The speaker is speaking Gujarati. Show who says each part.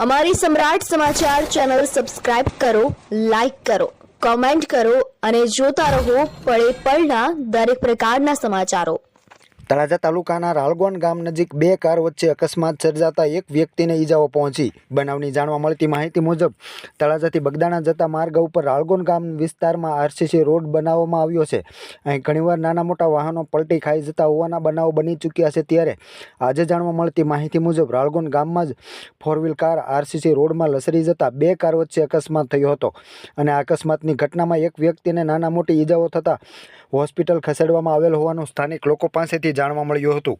Speaker 1: અમારી સમ્રાટ સમાચાર ચેનલ સબસ્ક્રાઇબ કરો, લાઈક કરો, કોમેન્ટ કરો અને જોતા રહો પળે પળના દરેક પ્રકારના સમાચારો।
Speaker 2: તળાજા તાલુકાના રાળગોન ગામ નજીક બે કાર વચ્ચે અકસ્માત સર્જાતા એક વ્યક્તિને ઈજાઓ પહોંચી। બનાવની જાણવા મળતી માહિતી મુજબ તળાજાથી બગદાણા જતા માર્ગ ઉપર રાળગોન ગામ વિસ્તારમાં આરસીસી રોડ બનાવવામાં આવ્યો છે। અહીં ઘણીવાર નાના મોટા વાહનો પલટી ખાઈ જતા હોવાના બનાવો બની ચૂક્યા છે। ત્યારે આજે જાણવા મળતી માહિતી મુજબ રાળગોન ગામમાં જ ફોર વ્હીલ કાર આરસીસી રોડમાં લસરી જતા બે કાર વચ્ચે અકસ્માત થયો હતો અને આ અકસ્માતની ઘટનામાં એક વ્યક્તિને નાના મોટી ઈજાઓ થતાં હોસ્પિટલ ખસેડવામાં આવેલ હોવાનું સ્થાનિક લોકો પાસેથી જાણવા મળ્યું હતું।